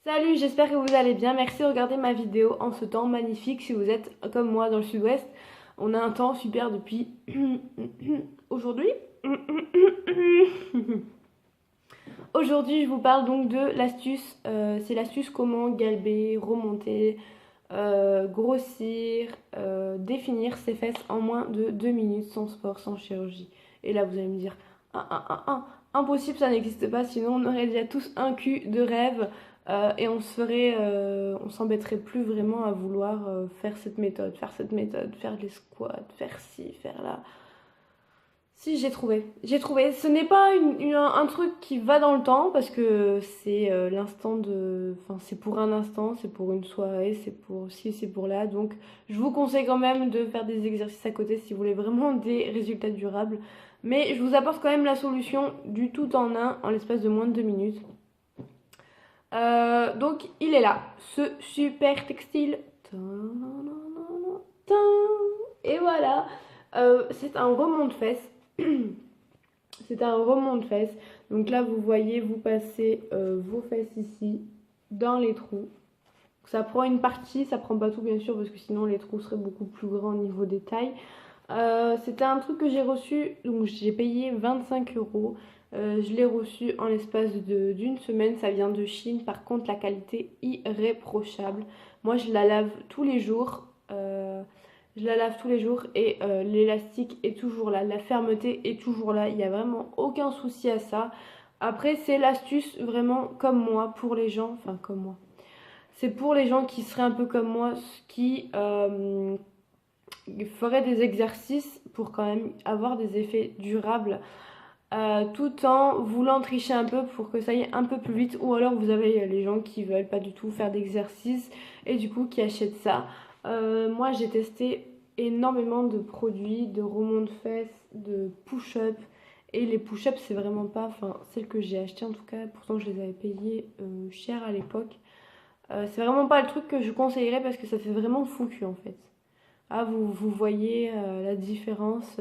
Salut, j'espère que vous allez bien. Merci de regarder ma vidéo en ce temps magnifique. Si vous êtes comme moi dans le sud-ouest, on a un temps super depuis aujourd'hui. Aujourd'hui, je vous parle donc de l'astuce. C'est l'astuce comment galber, remonter, grossir, définir ses fesses en moins de 2 minutes sans sport, sans chirurgie. Et là, vous allez me dire, impossible, ça n'existe pas, sinon on aurait déjà tous un cul de rêve et on s'embêterait plus vraiment à vouloir faire les squats, faire ci, faire là. Si, j'ai trouvé. Ce n'est pas un truc qui va dans le temps parce que c'est l'instant de. Enfin, c'est pour un instant, c'est pour une soirée, c'est pour ci, c'est pour là. Donc, je vous conseille quand même de faire des exercices à côté si vous voulez vraiment des résultats durables. Mais je vous apporte quand même la solution du tout en un en l'espace de moins de 2 minutes. Donc, il est là, ce super textile. Et voilà, c'est un remonte-fesses. C'est un remonte-fesses. Donc là, vous voyez, vous passez vos fesses ici, dans les trous. Ça prend une partie, ça prend pas tout bien sûr, parce que sinon les trous seraient beaucoup plus grands au niveau des tailles. C'était un truc que j'ai reçu, donc j'ai payé 25 euros. Je l'ai reçu en l'espace d'une semaine, ça vient de Chine. Par contre, la qualité irréprochable. Moi, je la lave tous les jours. Et l'élastique est toujours là, la fermeté est toujours là. Il n'y a vraiment aucun souci à ça. Après, c'est l'astuce vraiment comme moi pour les gens, enfin comme moi. C'est pour les gens qui seraient un peu comme moi, qui feraient des exercices pour quand même avoir des effets durables tout en voulant tricher un peu pour que ça aille un peu plus vite. Ou alors vous avez les gens qui veulent pas du tout faire d'exercice et du coup qui achètent ça. Moi j'ai testé énormément de produits, de remonte-fesses, de push-up. Et les push-ups c'est vraiment pas, enfin celles que j'ai achetées en tout cas, pourtant je les avais payées cher à l'époque. C'est vraiment pas le truc que je conseillerais parce que ça fait vraiment fou cul en fait. Ah, vous voyez la différence.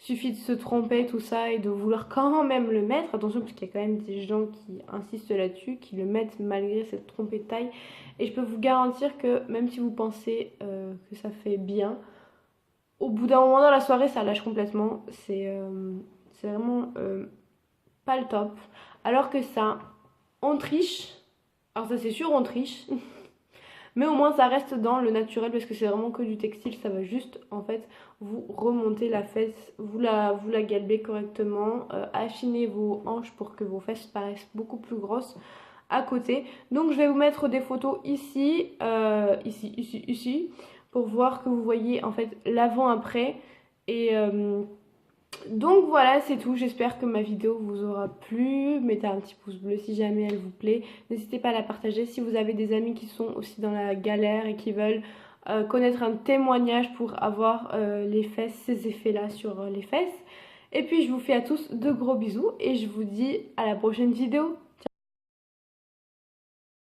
Suffit de se tromper, tout ça, et de vouloir quand même le mettre. Attention, parce qu'il y a quand même des gens qui insistent là-dessus, qui le mettent malgré cette trompée de taille. Et je peux vous garantir que même si vous pensez que ça fait bien, au bout d'un moment dans la soirée, ça lâche complètement. C'est vraiment pas le top. Alors que ça, on triche. Alors ça c'est sûr, on triche. Mais au moins ça reste dans le naturel parce que c'est vraiment que du textile. Ça va juste en fait vous remonter la fesse, vous la galbez correctement, affiner vos hanches pour que vos fesses paraissent beaucoup plus grosses à côté. Donc je vais vous mettre des photos ici, ici, pour voir que vous voyez en fait l'avant-après. Et donc voilà, c'est tout. J'espère que ma vidéo vous aura plu. Mettez un petit pouce bleu si jamais elle vous plaît. N'hésitez pas à la partager si vous avez des amis qui sont aussi dans la galère et qui veulent connaître un témoignage pour avoir les fesses, ces effets-là sur les fesses. Et puis je vous fais à tous de gros bisous et je vous dis à la prochaine vidéo.